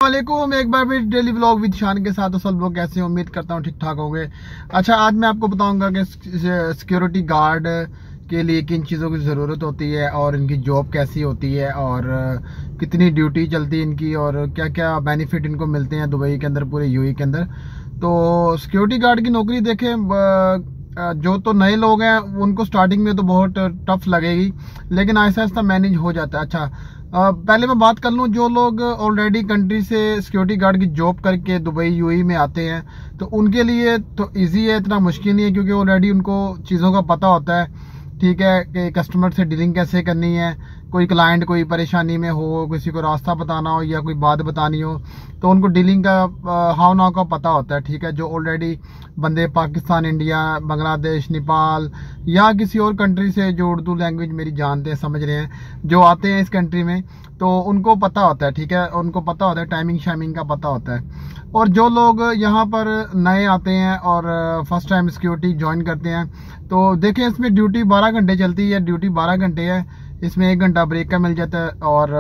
वालेकुम, एक बार फिर डेली व्लॉग विद शान के साथ। तो सब लोग कैसे हैं? उम्मीद करता हूँ ठीक ठाक होंगे। अच्छा, आज मैं आपको बताऊंगा कि सिक्योरिटी गार्ड के लिए किन चीज़ों की ज़रूरत होती है और इनकी जॉब कैसी होती है और कितनी ड्यूटी चलती है इनकी और क्या क्या बेनिफिट इनको मिलते हैं दुबई के अंदर, पूरे यूएई के अंदर। तो सिक्योरिटी गार्ड की नौकरी देखें, जो तो नए लोग हैं उनको स्टार्टिंग में तो बहुत टफ लगेगी, लेकिन आहिस्ता आहिस्ता मैनेज हो जाता है। अच्छा, पहले मैं बात कर लूँ, जो लोग ऑलरेडी कंट्री से सिक्योरिटी गार्ड की जॉब करके दुबई यूएई में आते हैं तो उनके लिए तो इजी है, इतना मुश्किल नहीं है, क्योंकि ऑलरेडी उनको चीज़ों का पता होता है। ठीक है कि कस्टमर से डीलिंग कैसे करनी है, कोई क्लाइंट कोई परेशानी में हो, किसी को रास्ता बताना हो या कोई बात बतानी हो, तो उनको डीलिंग का हाव नाव का पता होता है। ठीक है, जो ऑलरेडी बंदे पाकिस्तान, इंडिया, बांग्लादेश, नेपाल या किसी और कंट्री से जो उर्दू लैंग्वेज मेरी जानते हैं, समझ रहे हैं, जो आते हैं इस कंट्री में, तो उनको पता होता है। ठीक है, उनको पता होता है, टाइमिंग शाइमिंग का पता होता है। और जो लोग यहाँ पर नए आते हैं और फर्स्ट टाइम सिक्योरिटी ज्वाइन करते हैं, तो देखें इसमें ड्यूटी 12 घंटे चलती है। ड्यूटी 12 घंटे है, इसमें 1 घंटा ब्रेक का मिल जाता है। और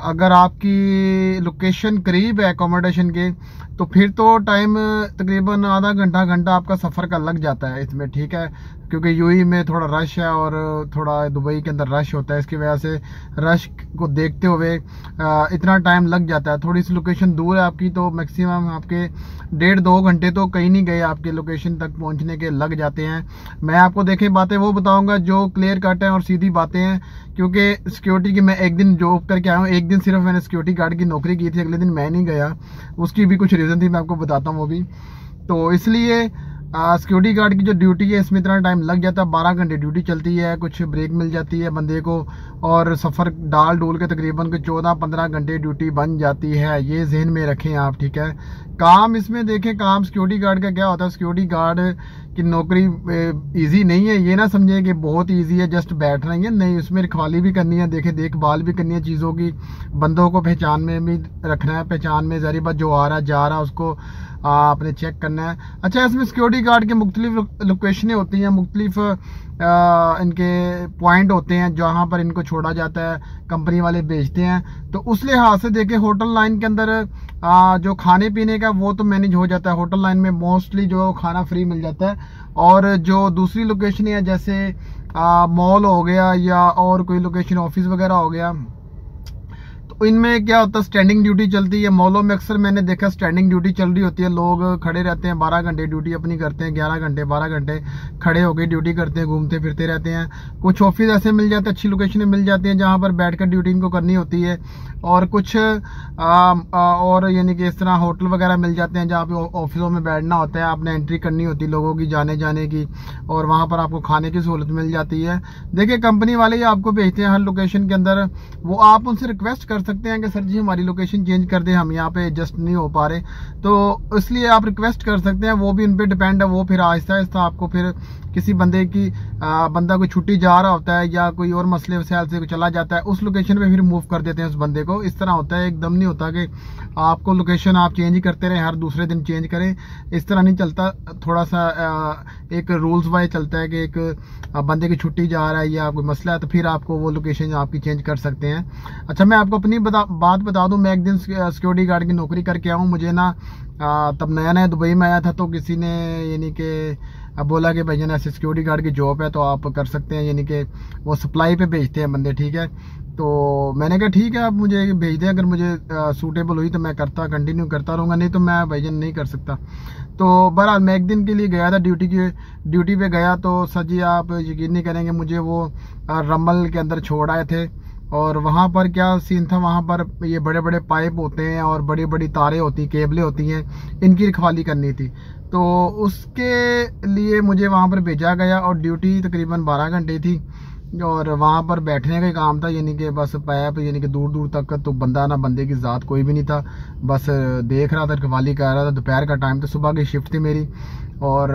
अगर आपकी लोकेशन करीब है अकोमोडेशन के, तो फिर तो टाइम तकरीबन आधा घंटा आपका सफ़र का लग जाता है इसमें। ठीक है, क्योंकि यूएई में थोड़ा रश है और थोड़ा दुबई के अंदर रश होता है, इसकी वजह से रश को देखते हुए इतना टाइम लग जाता है। थोड़ी सी लोकेशन दूर है आपकी, तो मैक्सिमम आपके 1.5-2 घंटे तो कहीं नहीं गए आपके लोकेशन तक पहुंचने के लग जाते हैं। मैं आपको देखे बातें वो बताऊंगा जो क्लियर कट है और सीधी बातें हैं, क्योंकि सिक्योरिटी की मैं एक दिन जॉब करके आया हूँ। एक दिन सिर्फ मैंने सिक्योरिटी गार्ड की नौकरी की थी, अगले दिन मैं नहीं गया। उसकी भी कुछ रीज़न थी, मैं आपको बताता हूँ वो भी। तो इसलिए सिक्योरिटी गार्ड की जो ड्यूटी है इसमें इतना टाइम लग जाता है। 12 घंटे ड्यूटी चलती है, कुछ ब्रेक मिल जाती है बंदे को, और सफ़र डाल डोल के तकरीबन 14-15 घंटे ड्यूटी बन जाती है। ये जहन में रखें आप। ठीक है, काम इसमें देखें, काम सिक्योरिटी गार्ड का क्या होता है। सिक्योरिटी गार्ड की नौकरी इजी नहीं है, ये ना समझें कि बहुत इजी है, जस्ट बैठना ही है, नहीं, उसमें रखवाली भी करनी है, देखें देखभाल भी करनी है चीज़ों की, बंदों को पहचान में भी रखना है, पहचान में ज़रिए बात जो आ रहा जा रहा उसको आपने चेक करना है। अच्छा, इसमें सिक्योरिटी गार्ड के मुख्तलिफ लोकेशनें होती हैं, मुख्तलिफ इनके पॉइंट होते हैं जहाँ पर इनको छोड़ा जाता है, कंपनी वाले भेजते हैं। तो उस लिहाज से देखें, होटल लाइन के अंदर जो खाने पीने का वो तो मैनेज हो जाता है। होटल लाइन में मोस्टली जो खाना फ्री मिल जाता है। और जो दूसरी लोकेशन है, जैसे मॉल हो गया या और कोई लोकेशन ऑफिस वगैरह हो गया, तो इनमें क्या होता है, स्टैंडिंग ड्यूटी चलती है। मॉलों में अक्सर मैंने देखा स्टैंडिंग ड्यूटी चल रही होती है, लोग खड़े रहते हैं, 12 घंटे ड्यूटी अपनी करते हैं, 11 घंटे 12 घंटे खड़े होकर ड्यूटी करते हैं, घूमते फिरते रहते हैं। कुछ ऑफिस ऐसे मिल जाते हैं, अच्छी लोकेशन मिल जाती हैं जहाँ पर बैठकर ड्यूटी इनको करनी होती है। और कुछ और यानी कि इस तरह होटल वगैरह मिल जाते हैं जहाँ पे ऑफिसों में बैठना होता है, आपने एंट्री करनी होती है लोगों की जाने जाने की, और वहाँ पर आपको खाने की सहूलत मिल जाती है। देखिए, कंपनी वाले ही आपको भेजते हैं हर लोकेशन के अंदर, वो आप उनसे रिक्वेस्ट कर सकते हैं कि सर जी हमारी लोकेशन चेंज कर दें, हम यहाँ पे एडजस्ट नहीं हो पा रहे, तो इसलिए आप रिक्वेस्ट कर सकते हैं। वो भी उन पे डिपेंड है, वो फिर आहिस्ता आहिस्ता आपको फिर किसी बंदे की बंदा कोई छुट्टी जा रहा होता है या कोई और मसले वसाइल से चला जाता है, उस लोकेशन पे फिर मूव कर देते हैं उस बंदे को। इस तरह होता है, एकदम नहीं होता कि आपको लोकेशन आप चेंज करते रहें, हर दूसरे दिन चेंज करें, इस तरह नहीं चलता। थोड़ा सा एक रूल्स वाइज चलता है कि एक बंदे की छुट्टी जा रहा है या कोई मसला है, तो फिर आपको वो लोकेशन आपकी चेंज कर सकते हैं। अच्छा, मैं आपको अपनी बात बता दूं, मैं एक दिन सिक्योरिटी गार्ड की नौकरी करके आऊँ। मुझे ना तब नया नया दुबई में आया था, तो किसी ने यानी कि बोला कि भैया ऐसे सिक्योरिटी गार्ड की जॉब है तो आप कर सकते हैं, यानी कि वो सप्लाई पे भेजते हैं बंदे। ठीक है, तो मैंने कहा ठीक है, आप मुझे भेज दें, अगर मुझे सूटेबल हुई तो मैं कंटिन्यू करता रहूँगा, नहीं तो मैं भाईजान नहीं कर सकता। तो बहरहाल मैं एक दिन के लिए गया था ड्यूटी पे गया, तो सर जी आप यकीन नहीं करेंगे, मुझे वो रमल के अंदर छोड़ आए थे। और वहाँ पर क्या सीन था, वहाँ पर ये बड़े बड़े पाइप होते हैं और बड़ी बड़ी तारें होती हैं, केबलें होती हैं, इनकी रखवाली करनी थी। तो उसके लिए मुझे वहाँ पर भेजा गया और ड्यूटी तकरीबन 12 घंटे थी, और वहाँ पर बैठने का ही काम था, यानी कि बस पाइप यानी कि दूर दूर तक, तो बंदा ना बंदे की ज़ात कोई भी नहीं था, बस देख रहा था, रखवाली कर रहा था। दोपहर का टाइम था, सुबह की शिफ्ट थी मेरी, और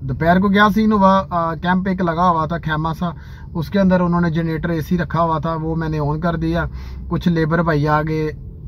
दोपहर को क्या सीन हुआ, कैंप एक लगा हुआ था खैमा सा, उसके अंदर उन्होंने जनरेटर एसी रखा हुआ था, वो मैंने ऑन कर दिया। कुछ लेबर भैया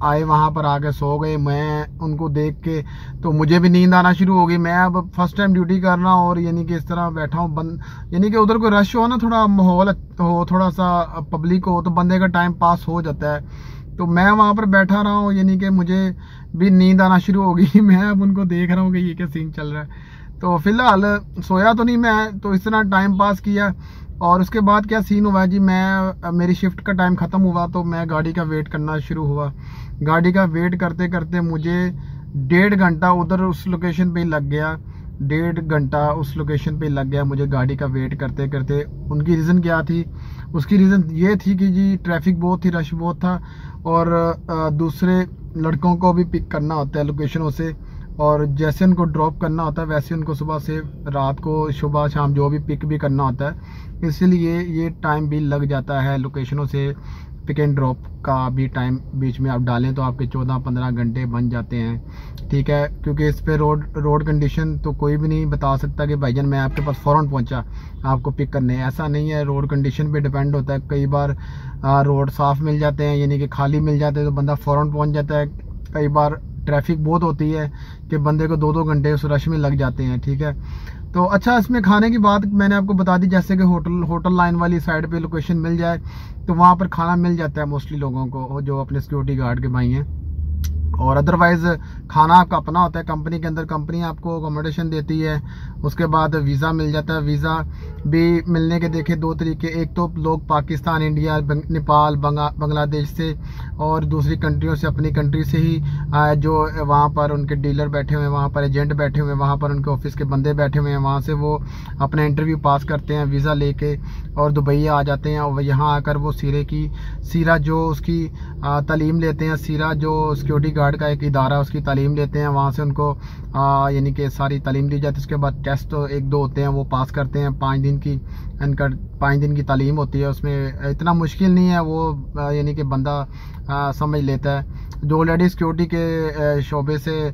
आए वहाँ पर आके सो गए, मैं उनको देख के तो मुझे भी नींद आना शुरू हो गई। मैं अब फर्स्ट टाइम ड्यूटी कर रहा हूँ और यानी कि इस तरह बैठा हूँ, यानी कि उधर कोई रश हो ना, थोड़ा माहौल हो, थोड़ा सा पब्लिक हो, तो बंदे का टाइम पास हो जाता है। तो मैं वहाँ पर बैठा रहा हूँ, यानी कि मुझे भी नींद आना शुरू हो गई। मैं अब उनको देख रहा हूँ कि ये क्या सीन चल रहा है। तो फिलहाल सोया तो नहीं मैं, तो इस तरह टाइम पास किया। और उसके बाद क्या सीन हुआ जी, मैं मेरी शिफ्ट का टाइम ख़त्म हुआ तो मैं गाड़ी का वेट करना शुरू हुआ। गाड़ी का वेट करते करते मुझे 1.5 घंटा उधर उस लोकेशन पे लग गया। 1.5 घंटा उस लोकेशन पे लग गया मुझे गाड़ी का वेट करते करते। उनकी रीज़न क्या थी? उसकी रीज़न ये थी कि जी ट्रैफिक बहुत थी, रश बहुत था, और दूसरे लड़कों को भी पिक करना होता है लोकेशनों से, और जैसे उनको ड्रॉप करना होता है वैसे उनको सुबह से रात को, सुबह शाम जो भी पिक भी करना होता है। इसलिए ये टाइम भी लग जाता है। लोकेशनों से पिक एंड ड्रॉप का भी टाइम बीच में आप डालें तो आपके 14-15 घंटे बन जाते हैं, ठीक है। क्योंकि इस पे रोड कंडीशन तो कोई भी नहीं बता सकता कि भाईजान मैं आपके पास फ़ौरन पहुंचा आपको पिक करने, ऐसा नहीं है। रोड कंडीशन पे डिपेंड होता है। कई बार रोड साफ़ मिल जाते हैं, यानी कि खाली मिल जाते हैं तो बंदा फ़ौरन पहुँच जाता है। कई बार ट्रैफिक बहुत होती है कि बंदे को 2-2 घंटे उस रश में लग जाते हैं, ठीक है। तो अच्छा, इसमें खाने की बात मैंने आपको बता दी, जैसे कि होटल लाइन वाली साइड पे लोकेशन मिल जाए तो वहाँ पर खाना मिल जाता है मोस्टली लोगों को जो अपने सिक्योरिटी गार्ड के भाई हैं। और अदरवाइज़ खाना आपका अपना होता है। कंपनी के अंदर कंपनी आपको अकोमोडेशन देती है। उसके बाद वीज़ा मिल जाता है। वीज़ा भी मिलने के देखे 2 तरीके, एक तो लोग पाकिस्तान, इंडिया, नेपाल, बांग्लादेश से और दूसरी कंट्रियों से, अपनी कंट्री से ही जो वहाँ पर उनके डीलर बैठे हुए हैं, वहाँ पर एजेंट बैठे हुए हैं, वहाँ पर उनके ऑफिस के बंदे बैठे हुए हैं, वहाँ से वो अपना इंटरव्यू पास करते हैं वीज़ा लेके और दुबई आ जाते हैं। और यहाँ आकर वो सीरा जो उसकी तालीम लेते हैं, सीरा जो सिक्योरिटी गार्ड का एक इदारा उसकी तालीम लेते हैं, वहाँ से उनको यानी कि सारी तालीम दी जाती है। उसके बाद टेस्ट 1-2 होते हैं, वो पास करते हैं। 5 दिन की इनका 5 दिन की तालीम होती है। उसमें इतना मुश्किल नहीं है, वो यानी कि बंदा समझ लेता है। जो ऑलरेडी सिक्योरिटी के शोबे से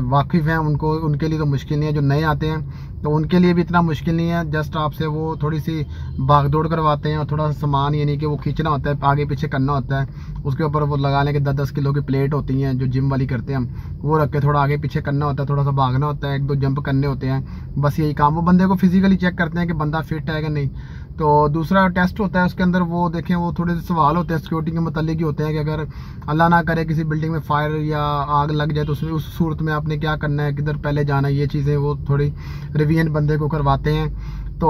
वाकिफ़ हैं उनके लिए तो मुश्किल नहीं है। जो नए आते हैं तो उनके लिए भी इतना मुश्किल नहीं है। जस्ट आपसे वो थोड़ी सी भाग दौड़ करवाते हैं और थोड़ा सा सामान यानी कि वो खींचना होता है, आगे पीछे करना होता है। उसके ऊपर वो लगाने के 10-10 किलो की प्लेट होती हैं जो जिम वाली करते हैं हम, वो रख के थोड़ा आगे पीछे करना होता है, थोड़ा सा भागना होता है, 1-2 जंप करने होते हैं, बस यही काम। वो बंदे को फिजिकली चेक करते हैं कि बंदा फिट है कि नहीं। तो दूसरा टेस्ट होता है, उसके अंदर वो देखें वो थोड़े से सवाल होते हैं सिक्योरिटी के मतलब ही होते हैं कि अगर अल्लाह ना करे किसी बिल्डिंग में फायर या आग लग जाए तो उसमें उस सूरत में आपने क्या करना है, किधर पहले जाना है, ये चीज़ें वो थोड़ी रिवीजन बंदे को करवाते हैं। तो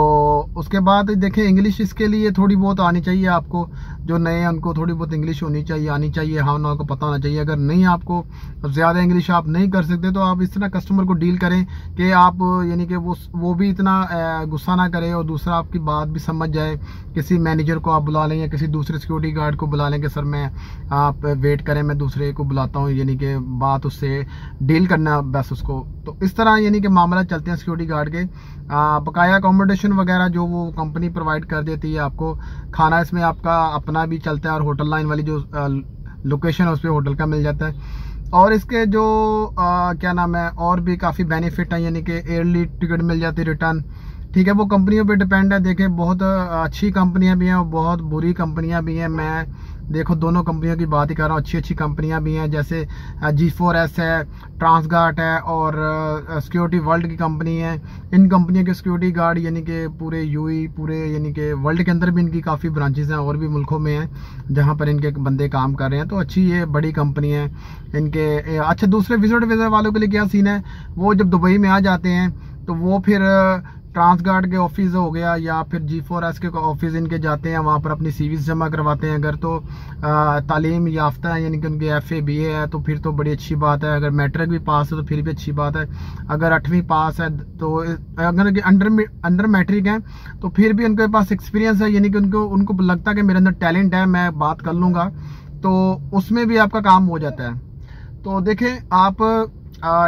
उसके बाद देखें इंग्लिश इसके लिए थोड़ी बहुत आनी चाहिए आपको। जो नए हैं उनको थोड़ी बहुत इंग्लिश आनी चाहिए, हाँ ना को पता होना चाहिए। अगर नहीं आपको ज़्यादा इंग्लिश आप नहीं कर सकते तो आप इस तरह कस्टमर को डील करें कि आप यानी कि वो भी इतना गुस्सा ना करे और दूसरा आपकी बात भी समझ जाए। किसी मैनेजर को आप बुला लें या किसी दूसरे सिक्योरिटी गार्ड को बुला लें कि सर मैं आप वेट करें, मैं दूसरे को बुलाता हूँ, यानी कि बात उससे डील करना बस उसको। तो इस तरह यानी कि मामला चलते हैं सिक्योरिटी गार्ड के। बकाया अकोमोडेशन वगैरह जो वो कंपनी प्रोवाइड कर देती है आपको। खाना इसमें आपका अपना भी चलता है और होटल लाइन वाली जो लोकेशन है उस पर होटल का मिल जाता है। और इसके जो क्या नाम है, और भी काफ़ी बेनिफिट है, यानी कि एयरली टिकट मिल जाती है रिटर्न, ठीक है। वो कंपनियों पे डिपेंड है। देखें बहुत अच्छी कंपनियां भी हैं और बहुत बुरी कंपनियां भी हैं। मैं देखो दोनों कंपनियों की बात ही कर रहा हूँ। अच्छी कंपनियां भी हैं, जैसे G4S है, ट्रांसगार्ड है और सिक्योरिटी वर्ल्ड की कंपनी है। इन कंपनियों के सिक्योरिटी गार्ड यानी कि पूरे यूएई, पूरे यानी कि वर्ल्ड के अंदर भी इनकी काफ़ी ब्रांचेज हैं और भी मुल्कों में हैं जहाँ पर इनके बंदे काम कर रहे हैं। तो अच्छी ये बड़ी कंपनी है इनके। अच्छा, दूसरे विजिट वीज़ा वालों के लिए क्या सीन है, वो जब दुबई में आ जाते हैं तो वो फिर ट्रांसगार्ड के ऑफिस हो गया या फिर G4S के ऑफिस इनके जाते हैं, वहाँ पर अपनी सीवीज जमा करवाते हैं। अगर तो तालीम याफ्ता है यानी कि उनके FA BA है तो फिर तो बड़ी अच्छी बात है। अगर मैट्रिक भी पास है तो फिर भी अच्छी बात है। अगर 8वीं पास है तो, अगर अंडर मैट्रिक है तो फिर भी उनके पास एक्सपीरियंस है, यानी कि उनको लगता है कि मेरे अंदर टैलेंट है, मैं बात कर लूँगा, तो उसमें भी आपका काम हो जाता है। तो देखें आप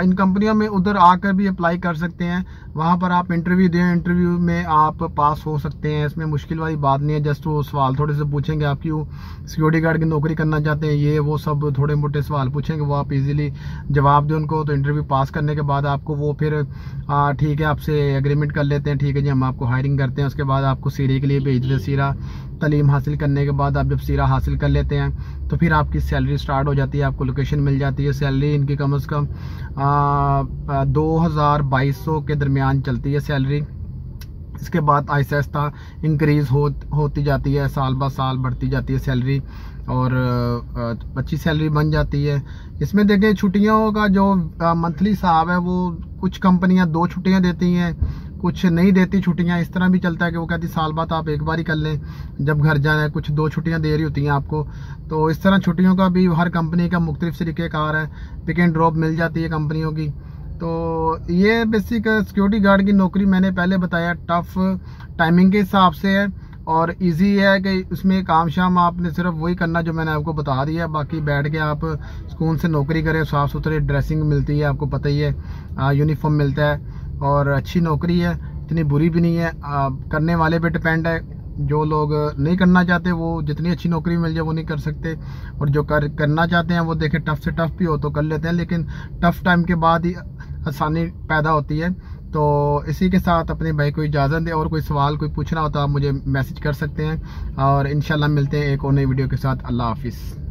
इन कंपनियों में उधर आकर भी अप्लाई कर सकते हैं। वहाँ पर आप इंटरव्यू दें, इंटरव्यू में आप पास हो सकते हैं। इसमें मुश्किल वाली बात नहीं है। जस्ट वो सवाल थोड़े से पूछेंगे, आप क्यों सिक्योरिटी गार्ड की नौकरी करना चाहते हैं, ये वो सब थोड़े मोटे सवाल पूछेंगे, वो आप इजीली जवाब दें उनको। तो इंटरव्यू पास करने के बाद आपको वो फिर ठीक है आपसे एग्रीमेंट कर लेते हैं, ठीक है जी हम आपको हायरिंग करते हैं। उसके बाद आपको सीरे के लिए भेज देते हैं। सीरा तालीम हासिल करने के बाद आप जब सीरा हासिल कर लेते हैं तो फिर आपकी सैलरी स्टार्ट हो जाती है, आपको लोकेशन मिल जाती है। सैलरी इनकी कम से कम 2200 के दरमियान चलती है सैलरी। इसके बाद आहिस्ता आहिस्ता इंक्रीज़ होती जाती है, साल ब साल बढ़ती जाती है सैलरी। और अच्छी सैलरी बन जाती है। इसमें देखें छुट्टियों का जो मंथली हिसाब है, वो कुछ कंपनियां 2 छुट्टियां देती हैं, कुछ नहीं देती छुट्टियां। इस तरह भी चलता है कि वो कहती साल बाद आप एक बार ही कर लें जब घर जाना है, कुछ 2 छुट्टियां दे रही होती हैं आपको। तो इस तरह छुट्टियों का भी हर कंपनी का मुख्तलिफ तरीक़ेकार है, पिक एंड ड्रॉप मिल जाती है कंपनियों की। तो ये बेसिक सिक्योरिटी गार्ड की नौकरी मैंने पहले बताया, टफ टाइमिंग के हिसाब से है और इजी है कि उसमें काम शाम आपने सिर्फ वही करना जो मैंने आपको बता दिया। बाकी बैठ के आप सुकून से नौकरी करें, साफ़ सुथरी ड्रेसिंग मिलती है, आपको पता ही है, यूनिफॉर्म मिलता है और अच्छी नौकरी है, इतनी बुरी भी नहीं है। करने वाले पे डिपेंड है, जो लोग नहीं करना चाहते वो जितनी अच्छी नौकरी मिल जाए वो नहीं कर सकते, और जो करना चाहते हैं वो देखें टफ से टफ भी हो तो कर लेते हैं, लेकिन टफ टाइम के बाद ही आसानी पैदा होती है। तो इसी के साथ अपने भाई को इजाज़त दें, और कोई सवाल कोई पूछना हो तो आप मुझे मैसेज कर सकते हैं, और इंशाल्लाह मिलते हैं एक और नई वीडियो के साथ। अल्लाह हाफिज़।